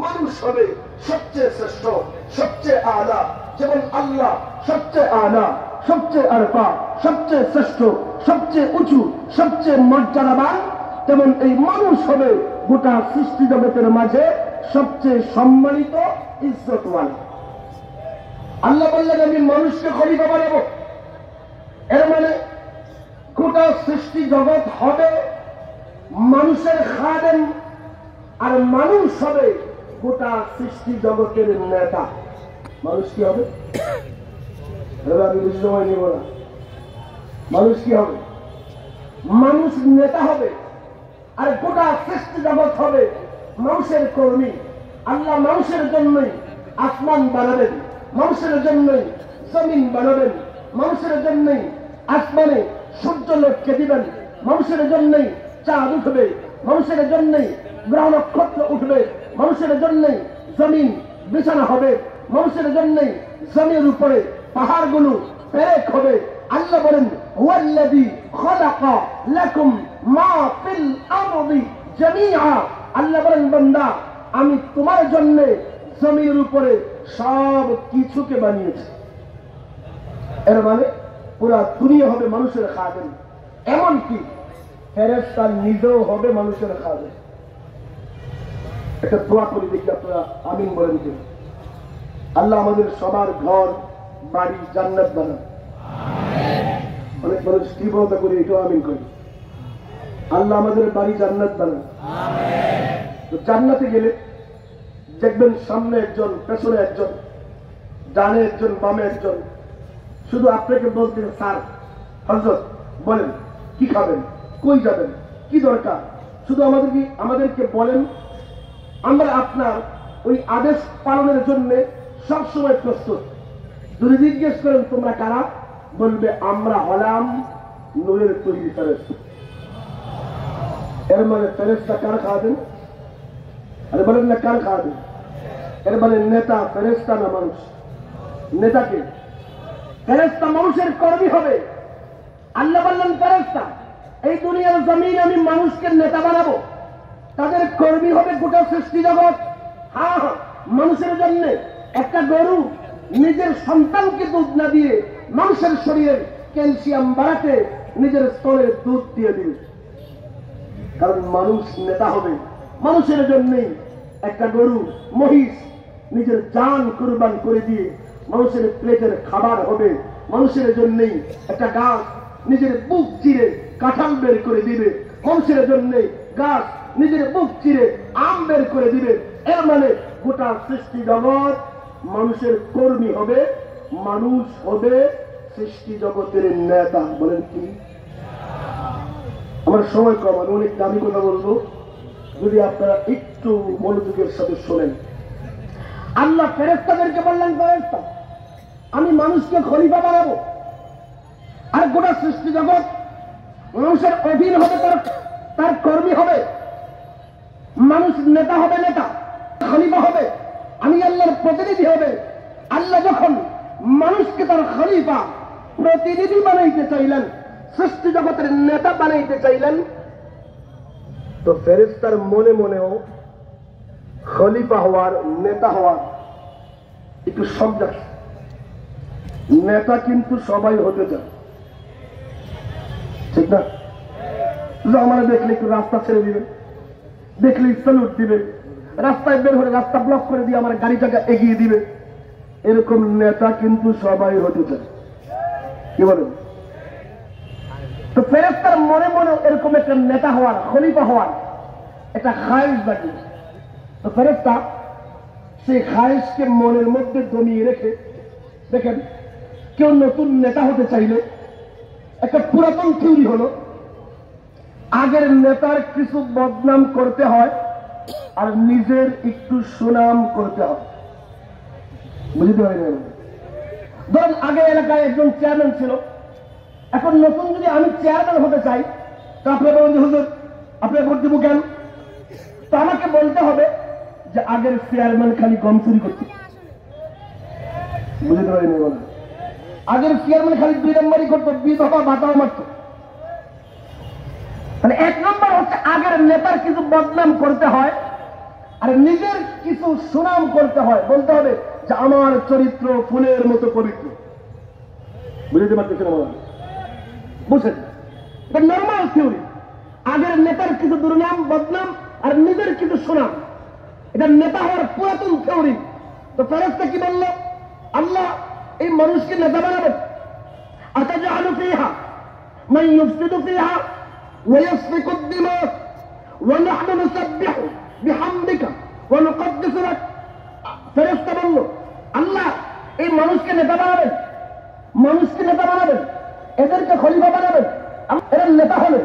মানুষ হবে সবচেয়ে শ্রেষ্ঠ, সবচেয়ে আলা। যেমন আল্লাহ সবচেয়ে আলা, সবচেয়ে আরফা, সবচেয়ে শ্রেষ্ঠ, সবচেয়ে উঁচু, সবচেয়ে মর্যাদাবান, তেমন এই মানুষ হবে গোটা সৃষ্টি জগতের মাঝে সবচেয়ে সম্মানিত, ইজ্জতওয়ান। আল্লাহ বললেন আমি মানুষকে খলিফা বানাবো। এর মানে গোটা সৃষ্টি জগৎ হবে মানুষের খাদেম, আর মানুষ হবে গোটা সৃষ্টি জগতের নেতা। মানুষ কি হবে? আমি বেশি সময় নিব না। মানুষ কি হবে? মানুষ নেতা হবে, আর গোটা সৃষ্টি জগৎ হবে মানুষের কর্মী। আল্লাহ মানুষের জন্যই আসমান বানাবেন, মানুষের জন্যই জমিন বানাবেন, মানুষের জন্যই আসমানে সূর্য লোককে দিবেন, মানুষের জন্যই চাঁদ উঠবে, মানুষের জন্যই গ্রহ নক্ষত্র উঠবে, মানুষের জন্যই জমিন বিছানা হবে, মানুষের জন্যই জমির উপরে পাহাড়গুলো পেরেক হবে। আল্লাহ বলেন ওয়াল্লাযী খালাকা লাকুম মা ফিল আরদি জামিআ। আল্লাহ বলেন বান্দা আমি তোমার জন্য জমির উপরে সব কিছুকে বানিয়েছি। এর মানে পুরা দুনিয়া হবে মানুষের খাদেম, এমনকি ফেরেশতা নিজেও হবে মানুষের খাদেম। একটা দোয়া করি দেখি আপনারা আমিন বলেন যে আল্লাহ আমাদের সবার ঘর বাড়ি জান্নাত বানান। অনেক মানুষ তীব্রতা করে এটাও আমিন করি। আল্লাহ আমাদের বাড়ি জান্নাত বানান। তো জান্নাতে গেলে দেখবেন সামনে একজন, পেছনে একজন, ডানে একজন, বামে একজন। শুধু আপনাকে বলতেন স্যার, হযরত বলেন কি খাবেন, কই যাবেন, কি দরকার, শুধু আমাদেরকে বলেন। আমরা আপনার ওই আদেশ পালনের জন্য সবসময় প্রস্তুত। যদি জিজ্ঞেস করেন তোমরা কারা, বলবে আমরা হলাম নূরের তৈরি ফেরেশতা। এর মানে ফেরেশতা কার খাওয়াবেন? আরে বলেন না কার খাওয়াবেন? এর মানে নেতা ফেরেশতা না মানুষ? নেতাকে ফেরেশতা মানুষের কর্মী হবে। আল্লাহ বললেন ফেরেশতা এই দুনিয়ার জমিন আমি মানুষকে নেতা বানাবো, তাদের কর্মী হবে গোটা সৃষ্টি জগৎ। হ্যাঁ, মানুষের জন্য একটা গরু নিজের সন্তানকে দুধ না দিয়ে মানুষের শরীরের ক্যালসিয়াম বাড়াতে নিজের স্তনের দুধ দিয়ে দিবে, কারণ মানুষ নেতা হবে। মানুষের জন্যই একটা গরু, মহিষ নিজের জান কুরবান করে দিয়ে মানুষের প্লেটের খাবার হবে। মানুষের জন্যই একটা গাছ নিজের বুক চিরে কাঁঠাল বের করে দিবে, মানুষের জন্যই গাছ নিজের বুক চিরে আম বের করে দিবে। এর মানে গোটা সৃষ্টি জগৎ মানুষের কর্মী হবে, মানুষ হবে সৃষ্টি জগতের নেতা। বলেন কি? আমার সময় কম, আমি অনেক দামি কথা বলবো, যদি আপনারা একটু মনোযোগের সাথে শোনেন। আল্লাহ ফেরেশতাদেরকে বললেন ফেরেশতা আমি মানুষকে খলিফা বানাবো, আর গোটা সৃষ্টি জগৎ মানুষের অধীন হবে, তার কর্মী হবে। মানুষ নেতা হবে, নেতা খলিফা হবে, আমি আল্লাহর প্রতিনিধি হবে। আল্লাহ যখন মানুষকে তার খলিফা প্রতিনিধি বানাইতে চাইলেন, সৃষ্টি জগতের নেতা বানাইতে চাইলেন, তো ফেরেশতার মনে মনেও খলিফা হওয়ার, নেতা হওয়ার একটু শব্দ আছে। নেতা কিন্তু সবাই হতে চায়, ঠিক না? আমরা দেখলে একটু রাস্তা ছেড়ে দিবে, দেখলে স্যালুট দিবে, রাস্তায় বের হলে রাস্তা ব্লক করে দিয়ে আমার গাড়িটাকে এগিয়ে দিবে। এরকম নেতা কিন্তু সবাই হতে চায়, কি বলেন? তো ফেরেশতার মনে মনে এরকম একটা নেতা হওয়ার, খলিফা হওয়ার একটা খায়েশ জাগে। তো ফেরেশতা সেই খায়েশকে মনের মধ্যে দমিয়ে রেখে, দেখেন কেউ নতুন নেতা হতে চাইলে একটা পুরাতন থিওরি হলো আগের নেতার কিছু বদনাম করতে হয় আর নিজের একটু সুনাম করতে হয়। বুঝতে পারি না? ধরুন আগে এলাকায় একজন চেয়ারম্যান ছিল, এখন নতুন যদি আমি চেয়ারম্যান হতে চাই, তো আপনার বলুন যে হুজুর আপনার ভোট দেবো কেন? তো আমাকে বলতে হবে যে আগের চেয়ারম্যান খালি গম চুরি করছে। বুঝতে পারি না? বলে আগের চেয়ারম্যান খালি 2 নম্বরই করতো, বিধবা বাতাও মারত। মানে 1 নম্বর হচ্ছে আগের নেতার কিছু বদনাম করতে হয়, আর নিজের কিছু সুনাম করতে হয়, বলতে হবে যে আমার চরিত্র ফুলের মতো পবিত্র। বুঝতে পারতেছেন আমার? বুঝছেন? এটা নর্মাল থিওরি। আগের নেতার কিছু দুর্নাম বদনাম আর নিজের কিছু সুনাম, এটা নেতা হওয়ার পুরাতন থিওরি। তো ফেরেশতা কি বলল? আল্লাহ এই মানুষকে নেতা বানাবেন। আতাজআলু ফীহা মান ইউফসিদু ফীহা ওয়া ইয়াসফিকু আদ-দিমা ওয়া নাহনু নুসাব্বিহু বিহামদিকা ওয়া নুকদ্দিসু লাক। ফেরেশতা বলল, আল্লাহ এই মানুষকে নেতা বানাবেন, মানুষকে নেতা বানাবেন, এদেরকে খলিফা বানাবেন। এরা নেতা হলে,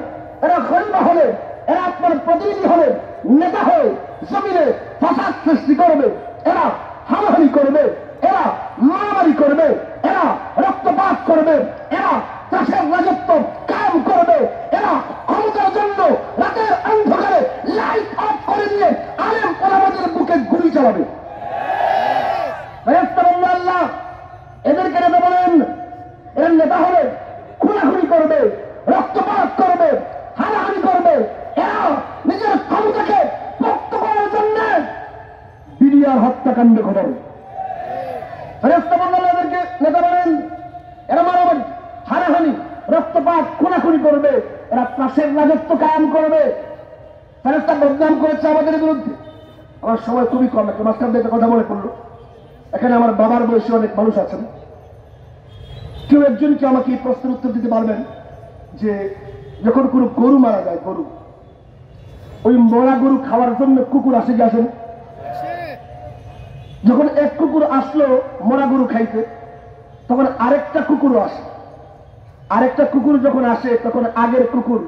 এরা খলিফা হলে, এরা আপনার প্রতিনিধি হলে, নেতা হয়ে জমিনে ফাসাদ সৃষ্টি করবে, এরা হানাহানি করবে, এরা মারামারি করবে, এরা রক্তপাত করবে, এরা চাষের রাজত্ব কায়েম করবে, এরা ক্ষমতার জন্য রাতের অন্ধকারে লাইট অফ করে দিয়ে আলেম ওলামাদের বুকে গুলি চালাবে। ফেরেশতা বলল, আল্লাহ এদেরকে নেতা বলেন। এর নেতা হলে খুনাখুনি করবে, রক্তপাত করবে, হানাহানি করবে, এরা নিজের ক্ষমতাকে পোক্ত করার জন্য বিডিআর হত্যাকাণ্ড ঘটাবে। ফেরেশতা বলল, এদেরকে নেতা বলেন। এরা মারামারি, হানাহানি, রক্তপাত, খুনাখুনি করবে, এরা প্রাসের রাজত্ব কায়েম করবে। ফেরেশতা বদনাম করেছে আমাদের বিরুদ্ধে। আমার সময় খুবই কম, একটা মাঝখান দিয়ে একটা কথা মনে পড়লো। এখানে আমার বাবার বয়সী অনেক মানুষ আছেন। কেউ একজন কি আমাকে এই প্রশ্নের উত্তর দিতে পারবেন যে যখন কোনো গরু মারা যায়, গরু, ওই মরা গরু খাওয়ার জন্য কুকুর আসে কি আসেন? যখন এক কুকুর আসলো মরা গরু খাইতে, তখন আরেকটা কুকুরও আসে। আরেকটা কুকুর যখন আসে তখন আগের কুকুর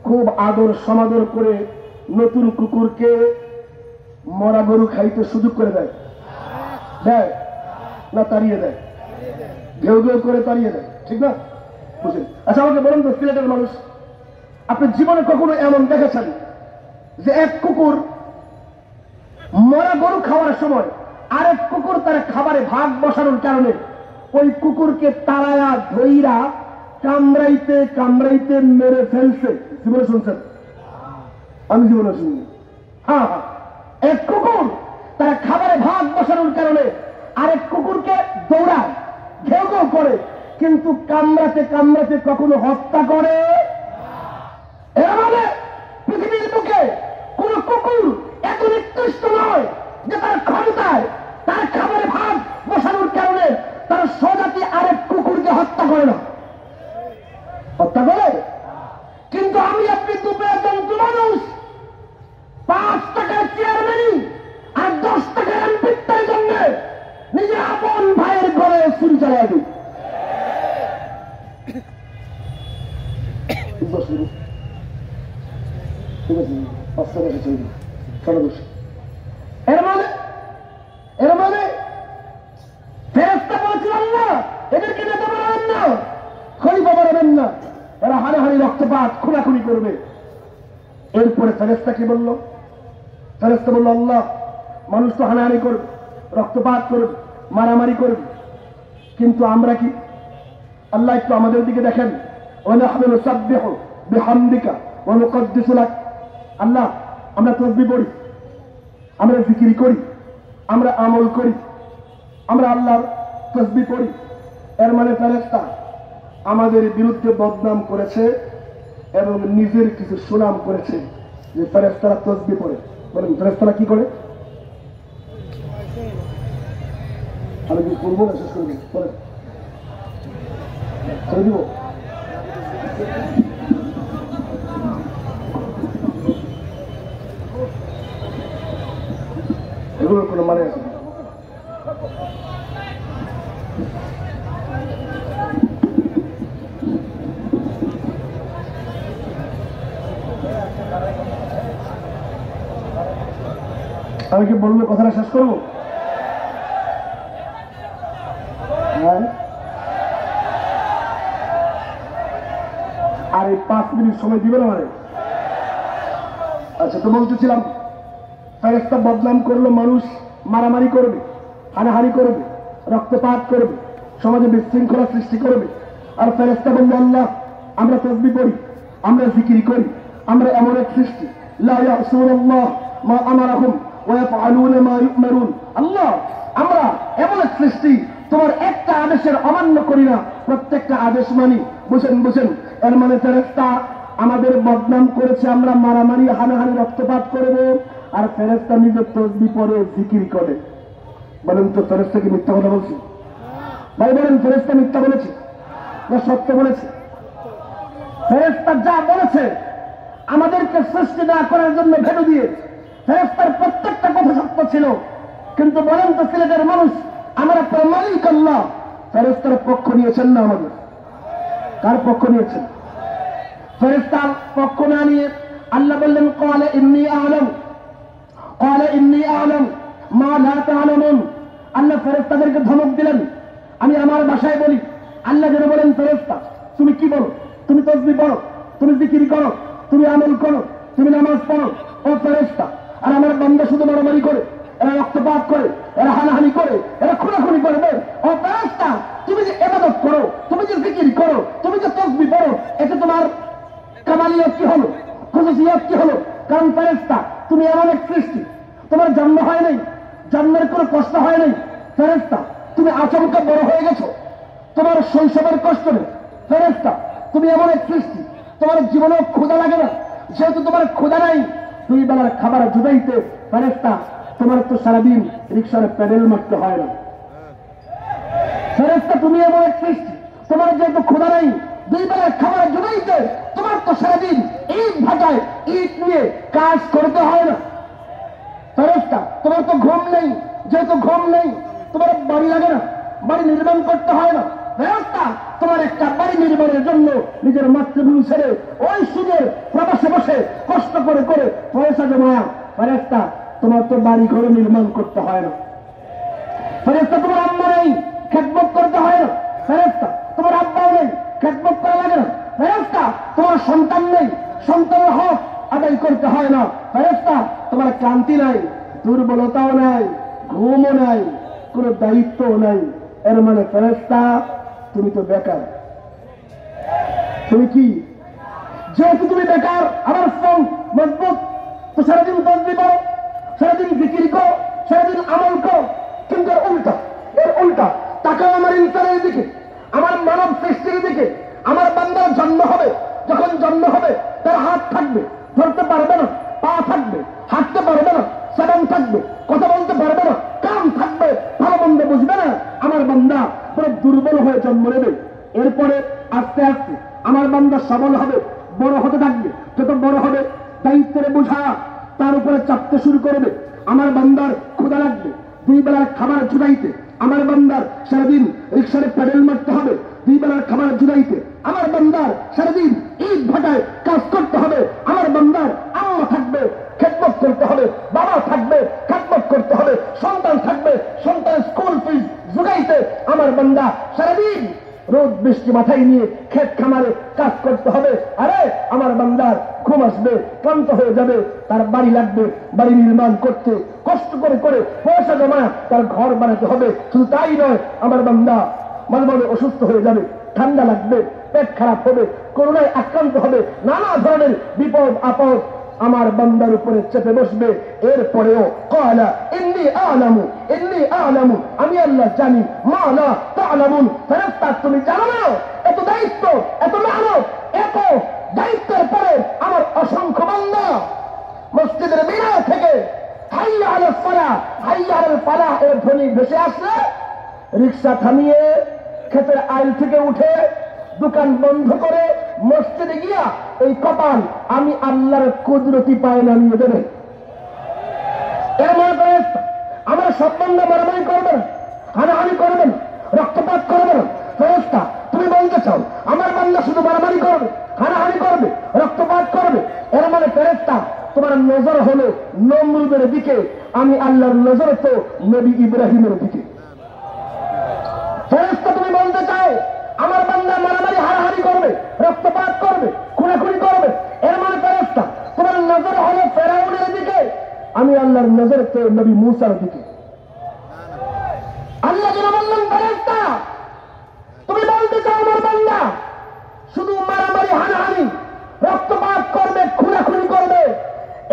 খুব আদর সমাদর করে নতুন কুকুরকে মরা গরু খাইতে সুযোগ করে দেয়, দেয় না তাড়িয়ে দেয়? ঘেউ ঘেউ করে তাড়িয়ে দেয়, ঠিক না? বুঝলেন? আচ্ছা আমাকে বলুন তো, সিলেটের মানুষ, আপনি জীবনে কখনো এমন দেখেছেন যে এক কুকুর মরা গরু খাওয়ার সময় আরেক কুকুর তার খাবারে ভাগ বসানোর কারণে ওই কুকুরকে তাড়ায়া ধইরা কামড়াইতে কামড়াইতে মেরে ফেলছে? জীবনে শুনছেন? আমি জীবনে শুনি। হ্যাঁ হ্যাঁ, এক কুকুর তার খাবারে ভাগ বসানোর কারণে আরেক কুকুরকে দৌড়ায়, ঘেউ ঘেউ করে, কিন্তু কামড়াতে কামড়াতে কখনো হত্যা করে? এর মানে পৃথিবীর বুকে কোন কুকুর এত নিকৃষ্ট নয় যে তার ক্ষমতায় তার খাবারে ভাগ বসানোর কারণে তার স্বজাতি আরেক কুকুরকে হত্যা করে না। হত্যা করে? কিন্তু আমি আপনি দুটো জন্তু মানুষ, 5 টাকার চেয়ারম্যানই আর 10 টাকার এমপির জন্য নিজের আপন ভাইয়ের ঘরে চুরি চালিয়ে দিই। ঠিক আছে, 5 টাকা চলবে, এর মানে ফেরেশতা বলেছিলাম না এদেরকে নেতা বানাবেন না, খলিফা বানাবেন না, এরা হানাহানি, রক্তপাত, খুনাখুনি করবে। এরপরে ফেরেশতা কি বলল? ফেরেশতা বলল, আল্লাহ মানুষ তো হানাহানি করবে, রক্তপাত করবে, মারামারি করবে, কিন্তু আমরা কি? আল্লাহ একটু আমাদের দিকে দেখেন। ওয়া নাহনু নুসাব্বিহু বিহামদিকা ওয়া নুকদ্দিসু লাক। আল্লাহ আমরা তাসবিহ পড়ি, আমরা জিকির করি, আমরা আমল করি, আমরা আল্লাহর তাসবিহ পড়ি। এর মানে ফেরেশতা আমাদের বিরুদ্ধে বদনাম করেছে এবং নিজের কিছু সুনাম করেছে যে ফেরেশতারা তাসবিহ পড়ে। বলেন ফেরেশতারা কি করে? আমি কি করবো না? শেষ করে দিব, বলেন ছেড়ে দিব? এগুলোর কোনো মানে আছে? আমি কি বলবো? কথাটা শেষ করবো? আর এই 5 মিনিট সময় দিবেন আমারে? আচ্ছা, তো বলতেছিলাম ফেরেশতা বদনাম করলো, মানুষ মারামারি করবে, হানাহানি করবে, রক্তপাত করবে, সমাজে বিশৃঙ্খলা সৃষ্টি করবে। আর ফেরেশতা বলল, আল্লাহ আমরা তাসবিহ পড়ি, আমরা জিকির করি, আমরা এমন এক সৃষ্টি লা ইয়াসুনাল্লাহ মা আমারাহুম ওয়াফআলুনা মা ইউমারুন। আল্লাহ, আমরা এমন এক সৃষ্টি, তোমার একটা আদেশের অমান্য করি না, প্রত্যেকটা আদেশ মানি। বুঝেন বুঝেন, এর মানে ফেরেশতা আমাদের বদনাম করেছে, আমরা মারামারি হানাহানি রক্তপাত করব, আর ফেরেশতা নিজের তসবিহ পড়ে জিকির করে। বলেন তো ফেরেশতা কি মিথ্যা কথা বলছে? ভাই বলেন, ফেরেশতা মিথ্যা বলেছে না সত্য বলেছে? ফেরেশতা যা বলেছে আমাদেরকে সৃষ্টি না করার জন্য ভেবে দিয়ে, ফেরেশতার প্রত্যেকটা কথা সত্য ছিল। কিন্তু বলেন তো সিলেটের মানুষ, আমরা মালিক আল্লাহ, ফেরেশতার পক্ষ নিয়েছেন না আমাদের? কার পক্ষ নিয়েছেন? ফেরেশতার পক্ষ না নিয়ে আল্লাহ বললেন ক্বালা ইন্নী আ'লাম মা লা তা'লামুন। আল্লাহ ফেরেশতাদেরকে ধমক দিলেন। আমি আমার ভাষায় বলি, আল্লাহ যেন বলেন ফেরেশতা তুমি কি বলো? তুমি তাসবিহ পড়ো, তুমি জিকির করো, তুমি আমল করো, তুমি নামাজ পড়ো, ও ফেরেশতা। আর আমার বান্দা শুধু মারামারি করে, এরা রক্তপাত করে, এরা হানাহানি করে, এরা খুনাখুনি করবে। ও ফেরেশতা, তুমি যে ইবাদত করো, তুমি যে জিকির করো, তুমি যে তাসবিহ পড়ো, এতে তোমার কামালিয়ত কি হলো? খুশুসিয়ত কি হলো? কারণ ফেরেশতা তুমি এমন এক সৃষ্টি, তোমার জন্ম হয় নাই, জন্মের কোনো কষ্ট হয় নাই। ফেরেশতা তুমি আচমকা বড় হয়ে গেছো, তোমার শৈশবের কষ্ট নেই। ফেরেশতা তুমি এমন এক সৃষ্টি, তোমার জীবনেও ক্ষুধা লাগে না, যেহেতু তোমার ক্ষুধা নাই, 2 বেলার খাবার জুটাইতে ফেরেশতা তোমার তো সারাদিন রিক্সার প্যাডেল মারতে হয় না। ফেরেশতা তুমি এমন এক সৃষ্টি, তোমার যেহেতু ক্ষুধা নাই, 2 বেলার খাবার জুটাইতে তোমার তো সারাদিন ইট ভাটায় ইট নিয়ে কাজ করতে হয় না। ফেরেশতা তোমার তো ঘুম নেই, যেহেতু ঘুম নেই তোমার বাড়ি লাগে না, বাড়ি নির্মাণ করতে হয় না। ফেরেশতা তোমার একটা বাড়ি নির্মাণের জন্য নিজের মাতৃভূমি ছেড়ে ওই সুদের প্রবাসে বসে কষ্ট করে করে পয়সা জমায়া। ফেরেশতা তোমার তো বাড়ি ঘরে নির্মাণ করতে হয় না। ফেরেশতা তোমার আম্মা নেই, খেদমত করতে হয় না। ফেরেশতা তোমার আব্বাও নেই, খেদমত করা লাগে না। ফেরেশতা তোমার সন্তান নেই, সন্তানের হক আদায় করতে হয় না। ফেরেশতা তোমার ক্লান্তি নাই, দুর্বলতাও নাই, ঘুমও নাই, কোন দায়িত্বও নাই। এর মানে ফেরেশতা তুমি তো বেকার। তুমি কি? যেহেতু তুমি বেকার, আবার শ্রম মজবুত, তো সারাদিন তাসবিহ পড়ো, সারাদিন জিকির করো, সারাদিন আমল করো। কিন্তু এর উল্টা তাকাও আমার ইনসানের দিকে, আমার মানব সৃষ্টির দিকে। আমার বান্দার জন্ম হবে, যখন জন্ম হবে তার হাত থাকবে, ধরতে পারবে না, পা থাকবে, হাঁটতে পারবে না, সালাম থাকবে, কথা বলতে পারবে না, কান থাকবে, ভালো মন্দ বুঝবে না। আমার বান্দা পুরো দুর্বল হয়ে জন্ম নেবে। এরপরে আস্তে আস্তে আমার বান্দা সবল হবে, বড় হতে থাকবে। যত বড় হবে দায়িত্বের বোঝা তার উপরে চাপতে শুরু করবে। আমার বান্দার ক্ষুধা লাগবে, 2 বেলার খাবার জুটাইতে। আমার বান্দার সারাদিন রিক্সারে প্যাডেল মারতে হবে, 2 বেলার খাবার জুটাইতে। আমার বান্দার সারাদিন ইট ভাটায় কাজ করতে হবে। আমার বান্দার আম্মা থাকবে, খেদমত করতে হবে, বাবা থাকবে, খেদমত করতে হবে, সন্তান থাকবে, সন্তানের স্কুল ফিস জুগাইতে আমার বান্দা সারাদিন রোদ বৃষ্টি মাথায় নিয়ে ক্ষেত খামারে কাজ করতে হবে। আরে আমার বান্দার ঘুম আসবে, ক্লান্ত হয়ে যাবে, তার বাড়ি লাগবে, বাড়ি নির্মাণ করতে কষ্ট করে করে পয়সা জমা তার ঘর বানাতে হবে। শুধু তাই নয়, আমার বান্দা মাঝে মাঝে অসুস্থ হয়ে যাবে, ঠান্ডা লাগবে, পেট খারাপ হবে, করোনায় আক্রান্ত হবে, নানা ধরনের বিপদ আপদ আমার বান্দার উপরে চেপে বসবে। এরপরেও ক্বালা ইন্নী আ'লামু, আমি আল্লাহ জানি, মা লা তা'লামুন। ফেরেশতা তুমি জানো না। এত দায়িত্ব, এত মেহনত, এত দায়িত্বের পরে আমার অসংখ্য বান্দা মসজিদের মিনার থেকে হাইয়া আলাস সালাহ, হাইয়া আলাল ফালাহ এর ধ্বনি ভেসে আসলে রিক্সা থামিয়ে ক্ষেতের আইল থেকে উঠে দোকান বন্ধ করে মসজিদে গিয়া এই কপাল আমি আল্লাহর কুদরতি পায়ে নামিয়ে দেবে। এর মনে করে আমার সব বান্দা মারামারি করবেন, হানাহানি করবেন, রক্তপাত করবেন। ফেরেশতা তুমি বলতে চাও আমার বান্দা শুধু মারামারি করবে, হানাহানি করবে, রক্তপাত করবে? এর মানে ফেরেশতা তোমার নজর হলো নমরুদের দিকে, আমি আল্লাহর নজর তো নবী ইব্রাহিমের দিকে। ফেরেশতা তুমি বলতে চাও আমার বান্দা মারামারি হারাহারি করবে, রক্তপাত করবে, খুনাখুনি করবে? এর মানে ফেরেশতা তোমার নজর হলো ফেরাউনের দিকে, আমি আল্লাহর নজর তো নবী মূসার দিকে। আল্লাহ যেন বললেন ফেরেশতা তুমি বলতে চাও আমার বান্দা শুধু মারামারি হানাহানি রক্তপাত করবে, খুনাখুনি করবে?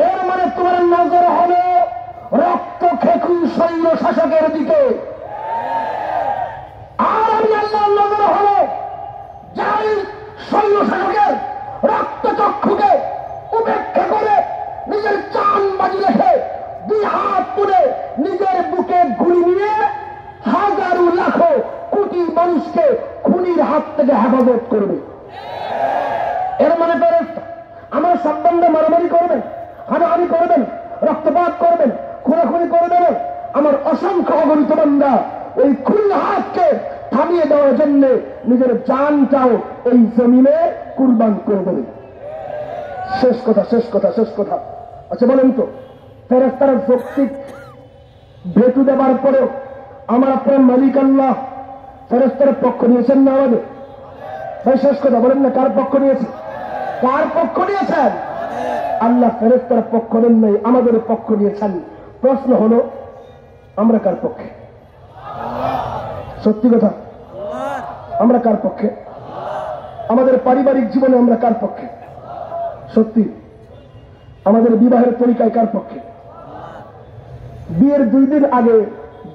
এর মানে তোমার নজর হলো রক্ত খেকু সৈন্য শাসকের দিকে। আর আমি আল্লাহর নজর হলো যাই সৈন্য শাসকের রক্ত চক্ষুকে উপেক্ষা করে নিজের চান বাজি রেখে দুই হাত তুলে নিজের বুকে গুলি নিয়ে হাজারো লাখো কোটি মানুষকে খুনির হাত থেকে হেফাজত করবে। এর মানে ফেরেশতা আমার সম্বন্ধে মারামারি করবেন, হানাহানি করবেন, রক্তপাত করবেন, খুনাখুনি করবেন, আমার অসংখ্য অগণিত বান্দা ওই খুনি হাতকে থামিয়ে দেওয়ার জন্য নিজের জানটাও এই জমিনে কুরবান করে দেবে। শেষ কথা, শেষ কথা, শেষ কথা। আচ্ছা বলেন তো, ফেরেশতারা যৌক্তিক ভেতু দেবার পরেও আমার আপনার মালিক আল্লাহ ফেরেশতার পক্ষ নিয়েছেন না আমাদের? ভাই শেষ কথা বলেন না, কার পক্ষ নিয়েছে? কার পক্ষ নিয়েছেন? আল্লাহ ফেরেশতার পক্ষ নেন নাই, আমাদের পক্ষ নিয়েছেন। প্রশ্ন হলো আমরা কার পক্ষে? সত্যি কথা, আমরা কার পক্ষে? আমাদের পারিবারিক জীবনে আমরা কার পক্ষে? সত্যি আমাদের বিবাহের তরিকায় কার পক্ষে? বিয়ের 2 দিন আগে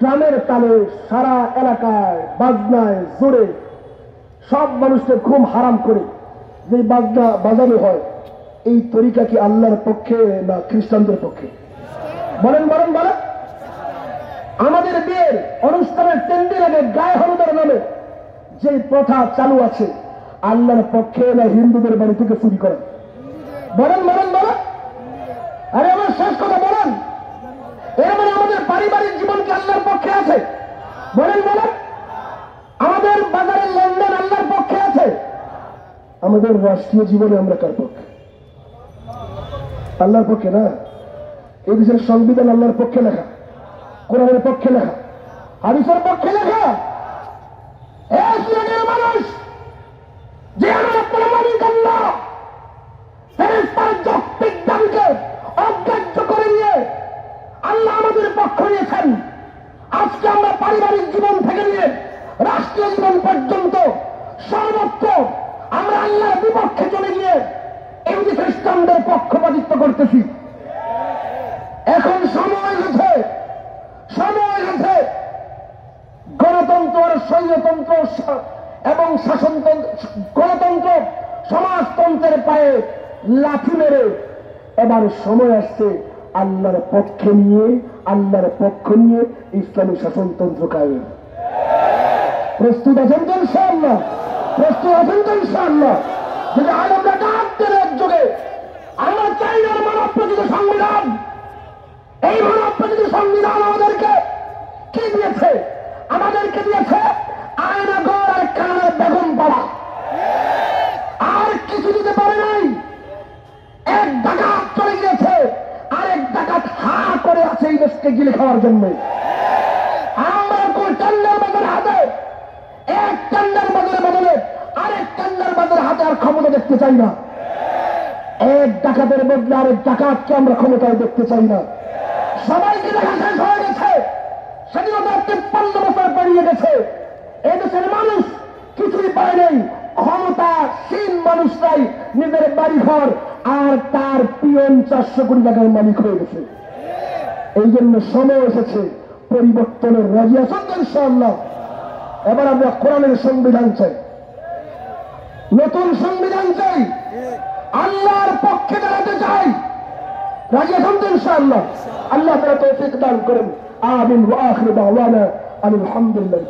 ড্রামের তালে সারা এলাকায় বাজনায় জোরে সব মানুষকে ঘুম হারাম করে যে বাজনা বাজানো হয়, এই তরিকা কি আল্লাহর পক্ষে না খ্রিস্টানদের পক্ষে? বলেন বলেন বলেন। আমাদের বিয়ের অনুষ্ঠানের 3 দিন আগে গায়ে হলুদের নামে যে প্রথা চালু আছে, আল্লাহর পক্ষে না হিন্দুদের বাড়ি থেকে চুরি করেন? বলেন বলেন বলেন। আরে আমার শেষ কথা বলেন। এর মানে আমাদের পারিবারিক জীবন কি আল্লাহর পক্ষে আছে? বলেন বলেন। আমাদের বাজারের লেনদেন আল্লাহর পক্ষে আছে? আমাদের রাষ্ট্রীয় জীবনে আমরা কার পক্ষে? আল্লাহর পক্ষে না। এই দেশের সংবিধান আল্লাহর পক্ষে লেখা, কোরআনের পক্ষে লেখা, হাদিসের পক্ষে লেখা। মানুষ যে আমার আপনার মালিক আল্লাহ ফেরেশতার যৌক্তিক দাবিকে অগ্রাহ্য করে নিয়ে আল্লাহ আমাদের পক্ষ নিয়েছেন। আজকে আমরা পারিবারিক জীবন থেকে নিয়ে রাষ্ট্রীয় জীবন পর্যন্ত সর্বত্র আমরা আল্লাহর বিপক্ষে চলে গিয়ে এমনি খ্রিস্টানদের পক্ষপাতিত্ব করতেছি। এখন সময় হয়েছে, সময় হয়েছে গণতন্ত্র, স্বৈরতন্ত্র এবং শাসনতন্ত্র, গণতন্ত্র সমাজতন্ত্রের পায়ে লাথি মেরে এবার সময় আসছে আল্লাহর পক্ষে নিয়ে, আল্লাহর পক্ষ নিয়ে ইসলামী শাসনতন্ত্র কায়েম। প্রস্তুত আছেন তো ইনশাআল্লাহ? প্রস্তুত আছেন তো ইনশাআল্লাহ? যদি আমরা ডাকতের এক যুগে আমরা চাই না মানব প্রকৃত সংবিধান। এই মানব প্রকৃত সংবিধান আমাদেরকে কি দিয়েছে? আমাদেরকে দিয়েছে আয়নাগর আর কানার বেগম পাড়া, আর কিছু দিতে পারে নাই। এক ডাকাত চলে গিয়েছে, আরেক ডাকাত হা করে আছে এই দেশকে গিলে খাওয়ার জন্য। আমরা কোন টেন্ডার বাজারে হাতে, এক টেন্ডার বাজারে বদলে আরেক টেন্ডার বাজারে হাতে আর ক্ষমতা দেখতে চাই না। এক ডাকাতের বদলে আরেক ডাকাতকে আমরা ক্ষমতায় দেখতে চাই না। সবাইকে দেখা শেষ হয়ে গেছে, স্বাধীনতা 53 বছর পেরিয়ে গেছে। এদেশের মানুষ কিছুই পায় নাই। ক্ষমতাসীন মানুষরাই নিজের বাড়ি ঘর আর তার পিয়ন 400 কোটি টাকার মালিক হয়ে গেছে। এই জন্য সময় এসেছে পরিবর্তনের। রাজি আছেন তো ইনশাআল্লাহ? এবার আমরা কোরআনের সংবিধান চাই, নতুন সংবিধান চাই, আল্লাহর পক্ষে দাঁড়াতে চাই। রাজি আছেন তো ইনশাআল্লাহ? আল্লাহ তাআলা তৌফিক দান করেন। আমিন। ওয়া আখিরু দাওয়ানা আলহামদুলিল্লাহ।